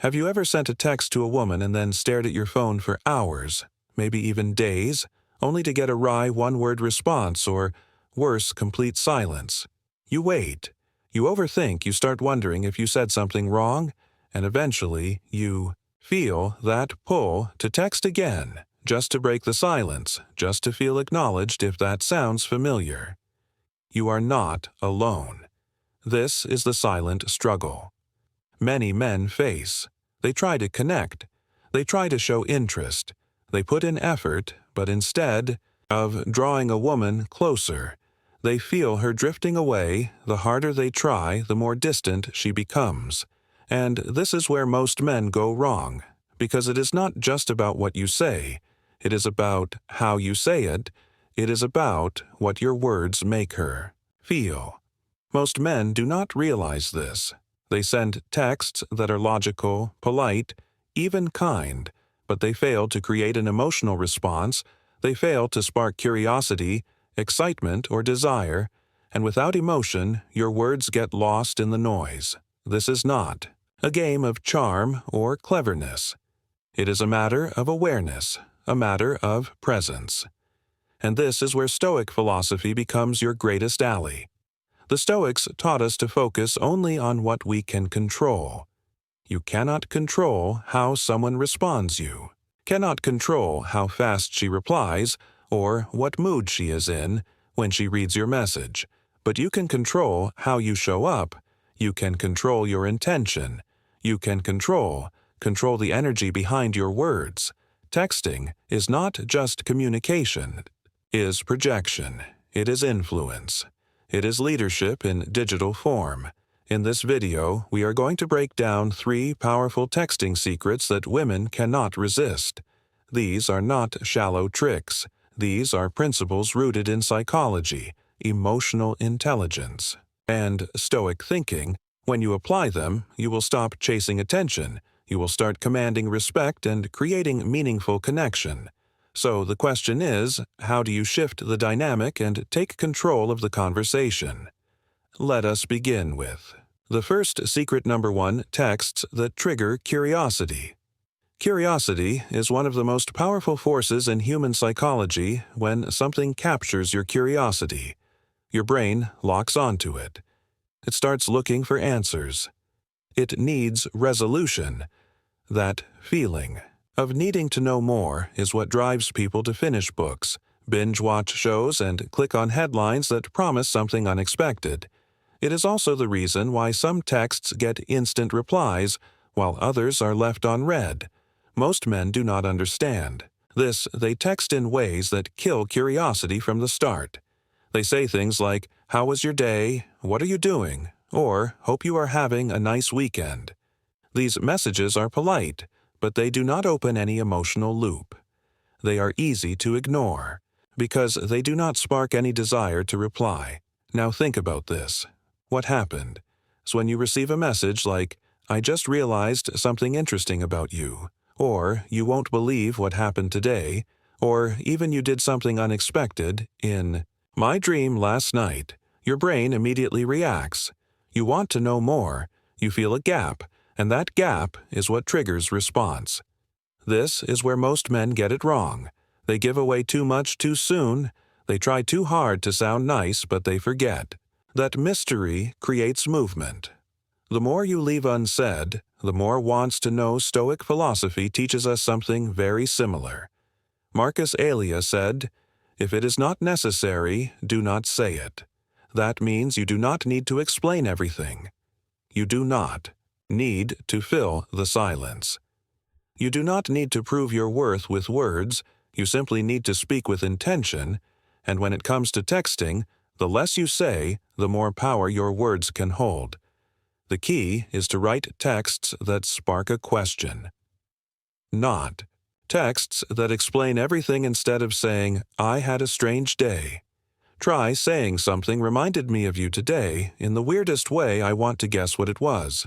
Have you ever sent a text to a woman and then stared at your phone for hours, maybe even days, only to get a wry one-word response or, worse, complete silence? You wait. You overthink, you start wondering if you said something wrong, and eventually you feel that pull to text again, just to break the silence, just to feel acknowledged if that sounds familiar. You are not alone. This is the silent struggle many men face. They try to connect. They try to show interest. They put in effort, but instead of drawing a woman closer, they feel her drifting away. The harder they try, the more distant she becomes. And this is where most men go wrong, because it is not just about what you say. It is about how you say it. It is about what your words make her feel. Most men do not realize this. They send texts that are logical, polite, even kind, but they fail to create an emotional response. They fail to spark curiosity, excitement, or desire, and without emotion, your words get lost in the noise. This is not a game of charm or cleverness. It is a matter of awareness, a matter of presence. And this is where Stoic philosophy becomes your greatest ally. The Stoics taught us to focus only on what we can control. You cannot control how someone responds you, cannot control how fast she replies or what mood she is in when she reads your message, but you can control how you show up. You can control your intention. You can control the energy behind your words. Texting is not just communication. It is projection. It is influence. It is leadership in digital form. In this video, we are going to break down 3 powerful texting secrets that women cannot resist. These are not shallow tricks. These are principles rooted in psychology, emotional intelligence, and Stoic thinking. When you apply them, you will stop chasing attention. You will start commanding respect and creating meaningful connection. So the question is, how do you shift the dynamic and take control of the conversation? Let us begin with the first secret. Number 1, texts that trigger curiosity. Curiosity is one of the most powerful forces in human psychology. When something captures your curiosity, your brain locks onto it. It starts looking for answers. It needs resolution. That feeling of needing to know more is what drives people to finish books, binge-watch shows, and click on headlines that promise something unexpected. It is also the reason why some texts get instant replies, while others are left unread. Most men do not understand this. They text in ways that kill curiosity from the start. They say things like, "How was your day? What are you doing?" or "Hope you are having a nice weekend." These messages are polite, but they do not open any emotional loop. They are easy to ignore, because they do not spark any desire to reply. Now think about this. What happened? So when you receive a message like, "I just realized something interesting about you," or "You won't believe what happened today," or even "You did something unexpected," in "My dream last night," your brain immediately reacts. You want to know more. You feel a gap. And that gap is what triggers response. This is where most men get it wrong. They give away too much too soon. They try too hard to sound nice, but they forget that mystery creates movement. The more you leave unsaid, the more wants to know. Stoic philosophy teaches us something very similar. Marcus Aurelius said, "If it is not necessary, do not say it." That means you do not need to explain everything. You do not need to fill the silence. You do not need to prove your worth with words. You simply need to speak with intention. And when it comes to texting, the less you say, the more power your words can hold. The key is to write texts that spark a question. Not texts that explain everything instead of saying, "I had a strange day." Try saying something reminded me of you today in the weirdest way. I want to guess what it was.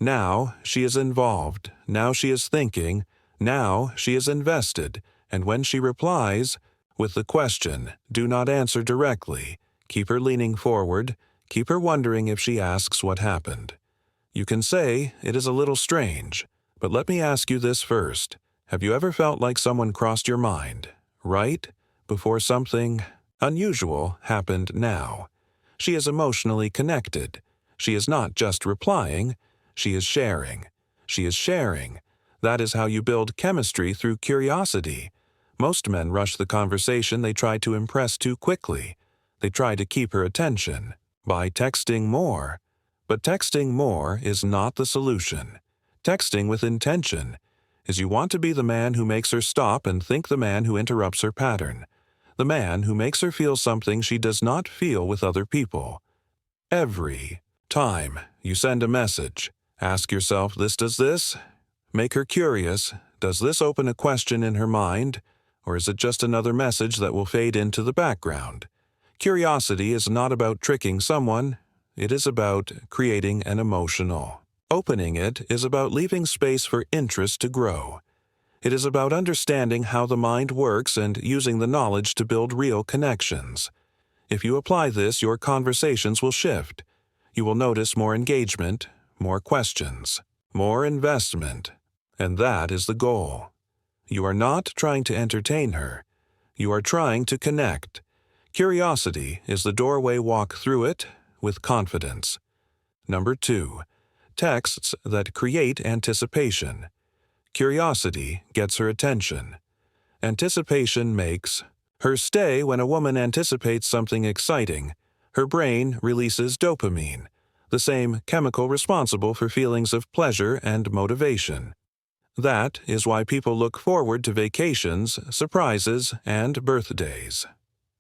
Now she is involved. Now she is thinking. Now she is invested. And when she replies with the question, do not answer directly. Keep her leaning forward. Keep her wondering if she asks what happened. You can say, "It is a little strange," But let me ask you this first. Have you ever felt like someone crossed your mind, right before something unusual happened now? She is emotionally connected. She is not just replying, she is sharing. She is sharing. That is how you build chemistry, through curiosity. Most men rush the conversation. They try to impress too quickly. They try to keep her attention by texting more. But texting more is not the solution. Texting with intention is you want to be the man who makes her stop and think, the man who interrupts her pattern, the man who makes her feel something she does not feel with other people. Every time you send a message, ask yourself, does this make her curious? Does this open a question in her mind? Or is it just another message that will fade into the background? Curiosity is not about tricking someone. It is about creating an emotional. Opening it is about leaving space for interest to grow. It is about understanding how the mind works and using the knowledge to build real connections. If you apply this, your conversations will shift. You will notice more engagement, more questions, more investment. And that is the goal. You are not trying to entertain her. You are trying to connect. Curiosity is the doorway. Walk through it with confidence. Number 2. Texts that create anticipation. Curiosity gets her attention. Anticipation makes her stay. When a woman anticipates something exciting, her brain releases dopamine, the same chemical responsible for feelings of pleasure and motivation. That is why people look forward to vacations, surprises, and birthdays.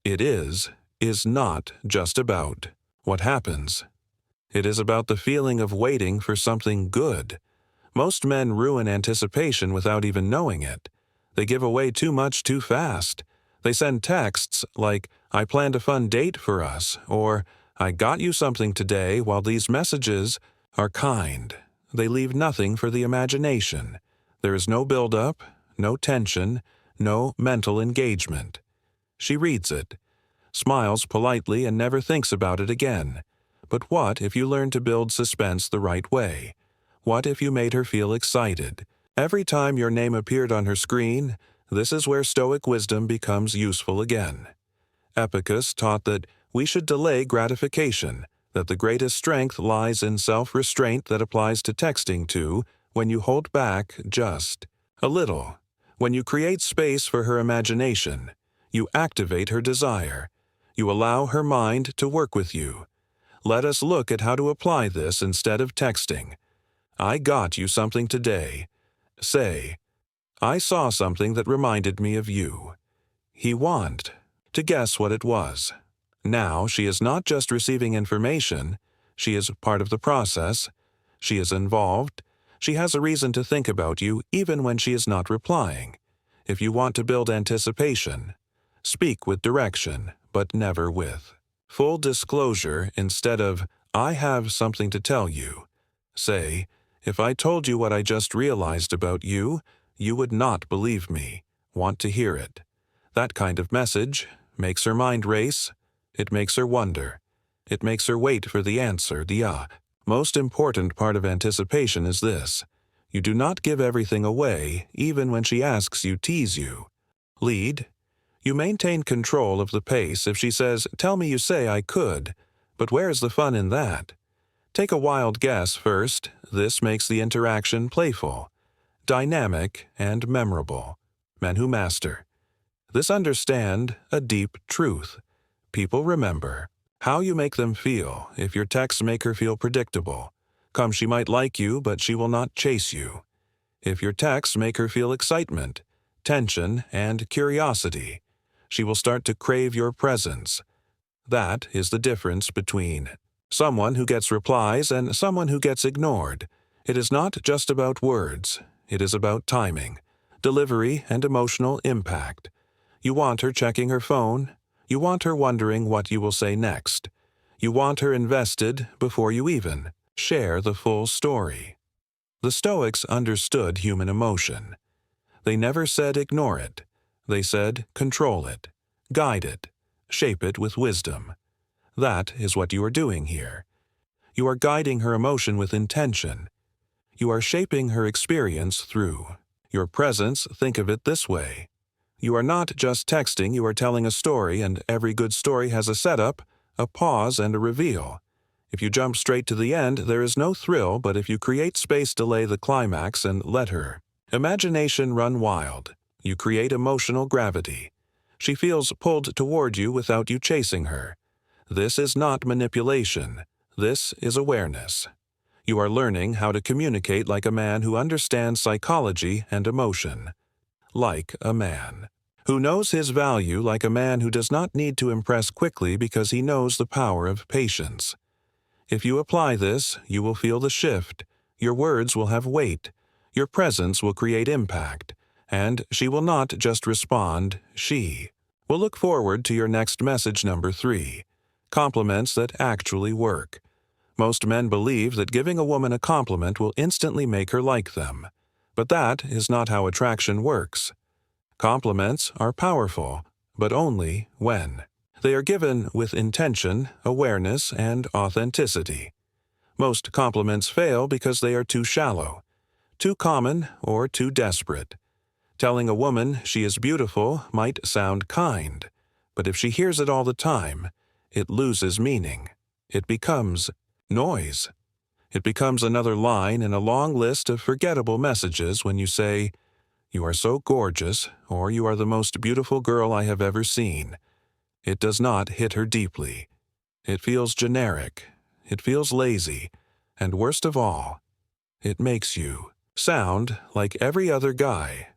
It is not just about what happens. It is about the feeling of waiting for something good. Most men ruin anticipation without even knowing it. They give away too much too fast. They send texts like, "I planned a fun date for us," or "I got you something today." While these messages are kind, they leave nothing for the imagination. There is no build-up, no tension, no mental engagement. She reads it, smiles politely, and never thinks about it again. But what if you learn to build suspense the right way? What if you made her feel excited? Every time your name appeared on her screen, this is where Stoic wisdom becomes useful again. Epicus taught that we should delay gratification, that the greatest strength lies in self-restraint. That applies to texting too. When you hold back just a little, when you create space for her imagination, you activate her desire. You allow her mind to work with you. Let us look at how to apply this instead of texting. I got you something today. Say, I saw something that reminded me of you. He want to guess what it was. Now she is not just receiving information. She is part of the process. She is involved. She has a reason to think about you even when she is not replying. If you want to build anticipation, speak with direction, but never with full disclosure. Instead of, "I have something to tell you," say, "If I told you what I just realized about you, you would not believe me. Want to hear it." That kind of message makes her mind race. It makes her wonder. It makes her wait for the answer. The most important part of anticipation is this. You do not give everything away, even when she asks you, tease you. Lead. You maintain control of the pace. If she says, "Tell me," you say, "I could." But where's the fun in that? Take a wild guess first. This makes the interaction playful, dynamic, and memorable. Men who master this understand a deep truth. People remember how you make them feel. If your texts make her feel predictable, she might like you, but she will not chase you. If your texts make her feel excitement, tension, and curiosity, she will start to crave your presence. That is the difference between someone who gets replies and someone who gets ignored. It is not just about words. It is about timing, delivery, and emotional impact. You want her checking her phone. You want her wondering what you will say next. You want her invested before you even share the full story. The Stoics understood human emotion. They never said ignore it. They said control it, guide it, shape it with wisdom. That is what you are doing here. You are guiding her emotion with intention. You are shaping her experience through your presence. Think of it this way. You are not just texting, you are telling a story, and every good story has a setup, a pause, and a reveal. If you jump straight to the end, there is no thrill, but if you create space, delay the climax, and let her imagination run wild, you create emotional gravity. She feels pulled toward you without you chasing her. This is not manipulation. This is awareness. You are learning how to communicate like a man who understands psychology and emotion. Like a man who knows his value, like a man who does not need to impress quickly because he knows the power of patience. If you apply this, you will feel the shift. Your words will have weight. Your presence will create impact. And she will not just respond, she will look forward to your next message. Number 3. Compliments that actually work. Most men believe that giving a woman a compliment will instantly make her like them. But that is not how attraction works. Compliments are powerful, but only when they are given with intention, awareness, and authenticity. Most compliments fail because they are too shallow, too common, or too desperate. Telling a woman she is beautiful might sound kind, but if she hears it all the time, it loses meaning. It becomes noise. It becomes another line in a long list of forgettable messages when you say, "You are so gorgeous," or "You are the most beautiful girl I have ever seen." It does not hit her deeply. It feels generic. It feels lazy. And worst of all, it makes you sound like every other guy.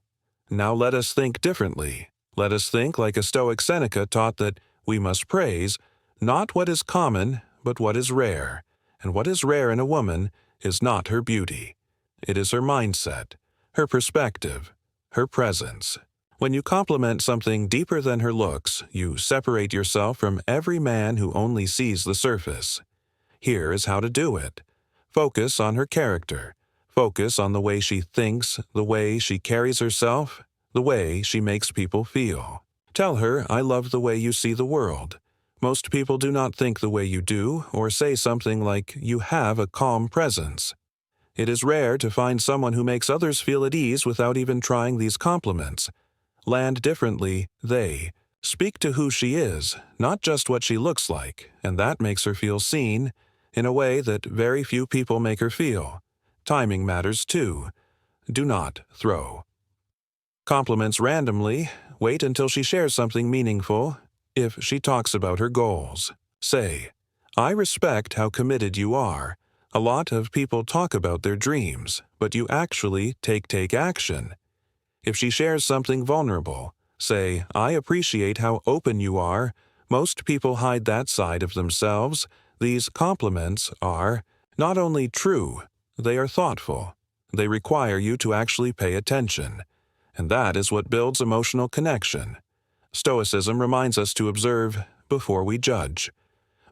Now let us think differently. Let us think like a Stoic Seneca taught that we must praise not what is common, but what is rare. And what is rare in a woman is not her beauty. It is her mindset, her perspective, her presence. When you compliment something deeper than her looks, you separate yourself from every man who only sees the surface. Here is how to do it. Focus on her character. Focus on the way she thinks, the way she carries herself, the way she makes people feel. Tell her, "I love the way you see the world." Most people do not think the way you do, or say something like, "You have a calm presence." It is rare to find someone who makes others feel at ease without even trying these compliments. Land differently, they speak to who she is, not just what she looks like, and that makes her feel seen in a way that very few people make her feel. Timing matters too. Do not throw compliments randomly. Wait until she shares something meaningful. If she talks about her goals, say, "I respect how committed you are. A lot of people talk about their dreams, but you actually take action." If she shares something vulnerable, say, "I appreciate how open you are. Most people hide that side of themselves." These compliments are not only true, they are thoughtful. They require you to actually pay attention. And that is what builds emotional connection. Stoicism reminds us to observe before we judge.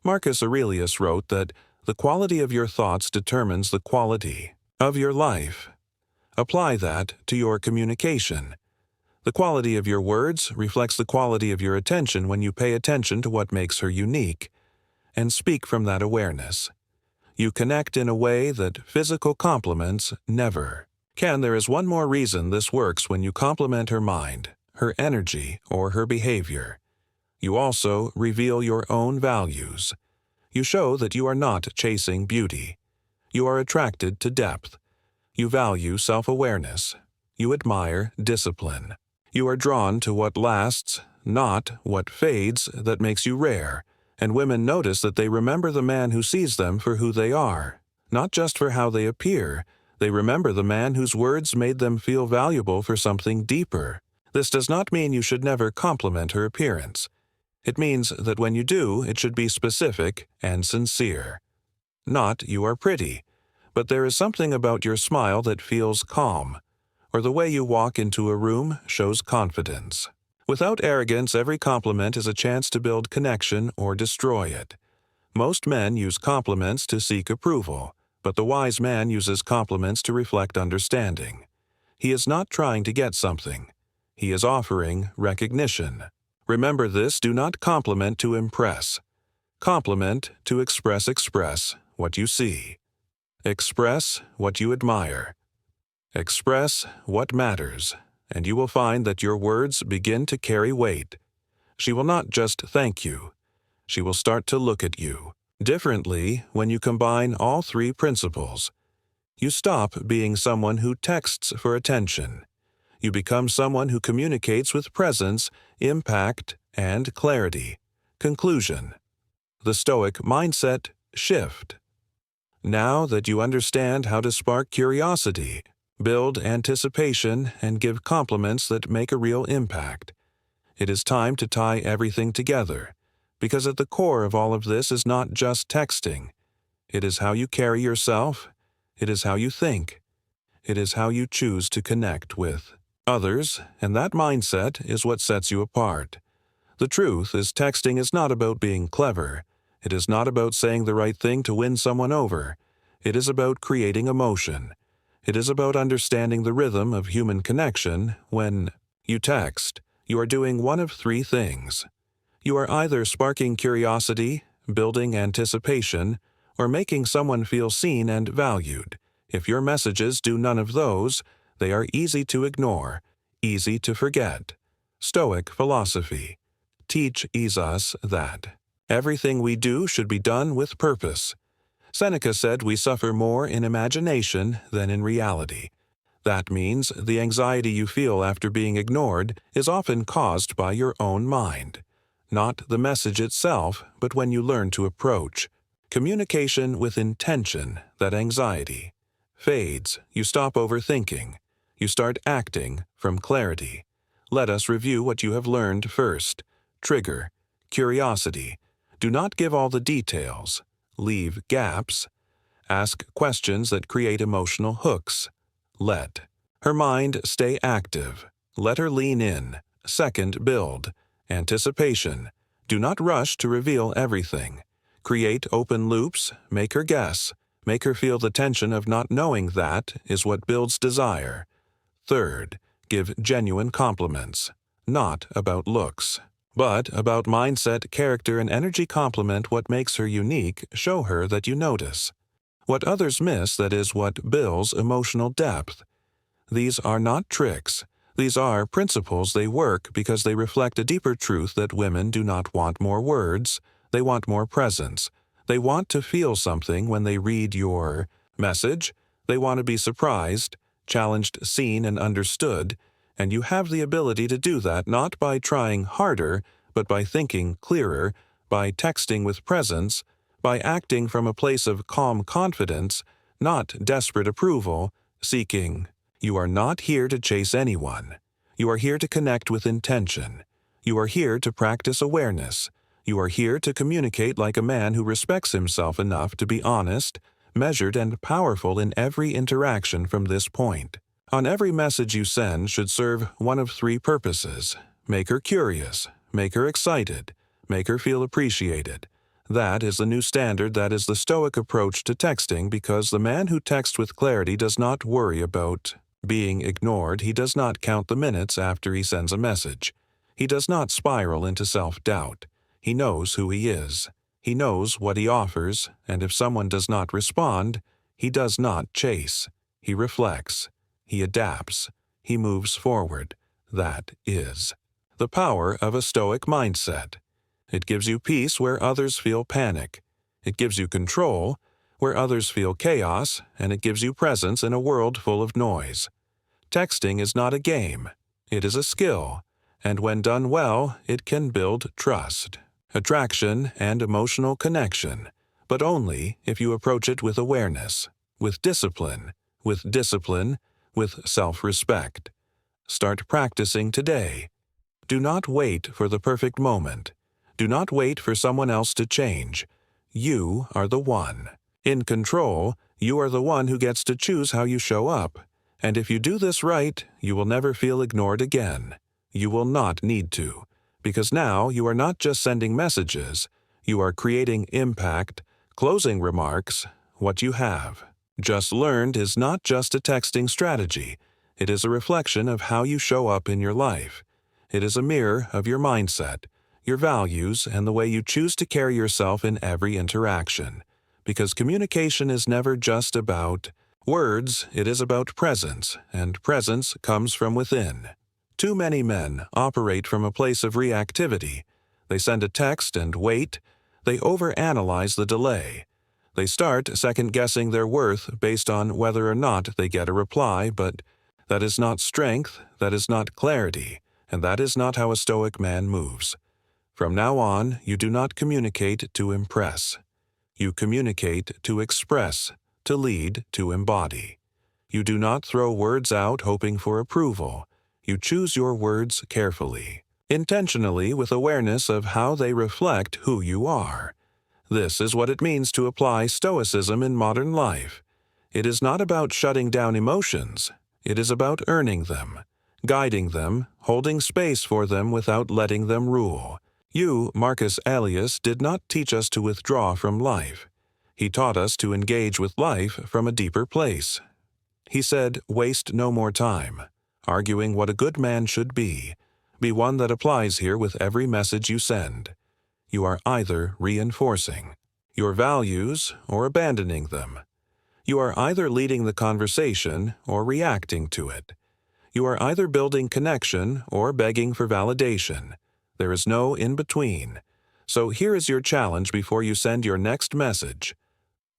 Marcus Aurelius wrote that the quality of your thoughts determines the quality of your life. Apply that to your communication. The quality of your words reflects the quality of your attention when you pay attention to what makes her unique, and speak from that awareness. You connect in a way that physical compliments never can. There is one more reason this works when you compliment her mind, her energy, or her behavior. You also reveal your own values. You show that you are not chasing beauty. You are attracted to depth. You value self-awareness. You admire discipline. You are drawn to what lasts, not what fades, that makes you rare. And women notice that they remember the man who sees them for who they are, not just for how they appear. They remember the man whose words made them feel valuable for something deeper. This does not mean you should never compliment her appearance. It means that when you do, it should be specific and sincere. Not, "You are pretty," but there is something about your smile that feels calm, or the way you walk into a room shows confidence. Without arrogance, every compliment is a chance to build connection or destroy it. Most men use compliments to seek approval, but the wise man uses compliments to reflect understanding. He is not trying to get something. He is offering recognition. Remember this: do not compliment to impress. Compliment to express what you see. Express what you admire. Express what matters, and you will find that your words begin to carry weight. She will not just thank you. She will start to look at you differently when you combine all three principles. You stop being someone who texts for attention. You become someone who communicates with presence, impact, and clarity. Conclusion. The Stoic mindset shift. Now that you understand how to spark curiosity, build anticipation, and give compliments that make a real impact, it is time to tie everything together, because at the core of all of this is not just texting. It is how you carry yourself. It is how you think. It is how you choose to connect with others, and that mindset is what sets you apart. The truth is, texting is not about being clever. It is not about saying the right thing to win someone over. It is about creating emotion. It is about understanding the rhythm of human connection. When you text, you are doing one of three things. You are either sparking curiosity, building anticipation, or making someone feel seen and valued. If your messages do none of those, they are easy to ignore, easy to forget. Stoic philosophy. Teaches us that everything we do should be done with purpose. Seneca said we suffer more in imagination than in reality. That means the anxiety you feel after being ignored is often caused by your own mind. Not the message itself, but when you learn to approach communication with intention, that anxiety fades. You stop overthinking. You start acting from clarity. Let us review what you have learned first. Trigger. Curiosity. Do not give all the details. Leave gaps. Ask questions that create emotional hooks. Let her mind stay active. Let her lean in. Second, build. Anticipation. Do not rush to reveal everything. Create open loops. Make her guess. Make her feel the tension of not knowing. That is what builds desire. Third, give genuine compliments. Not about looks, but about mindset, character, and energy. Compliment what makes her unique. Show her that you notice what others miss. That is what builds emotional depth. These are not tricks. These are principles. They work because they reflect a deeper truth that women do not want more words. They want more presence. They want to feel something when they read your message. They want to be surprised, challenged, seen, and understood. And you have the ability to do that not by trying harder, but by thinking clearer, by texting with presence, by acting from a place of calm confidence, not desperate approval, seeking. You are not here to chase anyone. You are here to connect with intention. You are here to practice awareness. You are here to communicate like a man who respects himself enough to be honest, measured, and powerful in every interaction from this point. On every message you send should serve one of three purposes. Make her curious. Make her excited. Make her feel appreciated. That is the new standard. That is the Stoic approach to texting, because the man who texts with clarity does not worry about being ignored. He does not count the minutes after he sends a message. He does not spiral into self-doubt. He knows who he is. He knows what he offers, and if someone does not respond, he does not chase. He reflects. He adapts. He moves forward. That is the power of a Stoic mindset. It gives you peace where others feel panic. It gives you control where others feel chaos, and it gives you presence in a world full of noise. Texting is not a game. It is a skill, and when done well, it can build trust, attraction, and emotional connection, but only if you approach it with awareness, with discipline, with self-respect. Start practicing today. Do not wait for the perfect moment. Do not wait for someone else to change. You are the one. In control, you are the one who gets to choose how you show up. And if you do this right, you will never feel ignored again. You will not need to, because now you are not just sending messages. You are creating impact. Closing remarks. What you have just learned is not just a texting strategy. It is a reflection of how you show up in your life. It is a mirror of your mindset, your values, and the way you choose to carry yourself in every interaction. because communication is never just about words, it is about presence, and presence comes from within. Too many men operate from a place of reactivity. They send a text and wait. They overanalyze the delay. They start second-guessing their worth based on whether or not they get a reply, but that is not strength, that is not clarity, and that is not how a Stoic man moves. From now on, you do not communicate to impress. You communicate to express, to lead, to embody. You do not throw words out hoping for approval. You choose your words carefully, intentionally, with awareness of how they reflect who you are. This is what it means to apply Stoicism in modern life. It is not about shutting down emotions. It is about earning them, guiding them, holding space for them without letting them rule. You, Marcus Aurelius, did not teach us to withdraw from life. He taught us to engage with life from a deeper place. He said, "Waste no more time, arguing what a good man should be. Be one that applies here with every message you send." You are either reinforcing your values or abandoning them. You are either leading the conversation or reacting to it. You are either building connection or begging for validation. There is no in-between. So here is your challenge before you send your next message.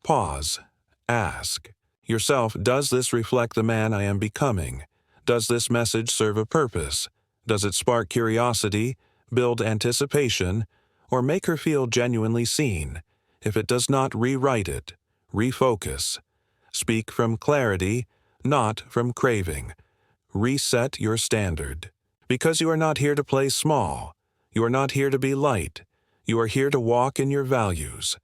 Pause. Ask yourself, does this reflect the man I am becoming? Does this message serve a purpose? Does it spark curiosity, build anticipation, or make her feel genuinely seen? If it does not, rewrite it. Refocus. Speak from clarity, not from craving. Reset your standard. Because you are not here to play small. You are not here to be light. You are here to walk in your values.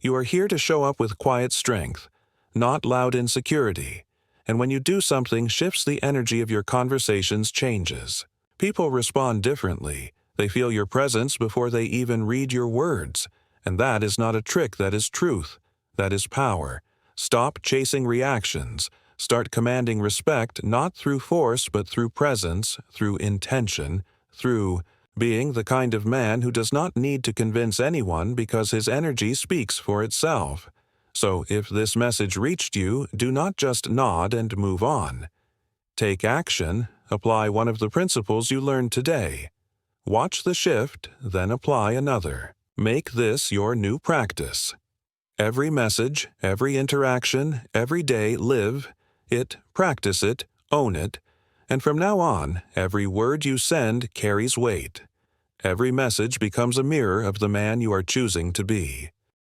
You are here to show up with quiet strength, not loud insecurity. And when you do, something shifts, the energy of your conversations changes. People respond differently. They feel your presence before they even read your words. And that is not a trick, that is truth. That is power. Stop chasing reactions. Start commanding respect, not through force, but through presence, through intention, through being the kind of man who does not need to convince anyone because his energy speaks for itself. So if this message reached you, do not just nod and move on. Take action. Apply one of the principles you learned today. Watch the shift, then apply another. Make this your new practice. Every message, every interaction, every day, live it, practice it, own it, and from now on, every word you send carries weight. Every message becomes a mirror of the man you are choosing to be.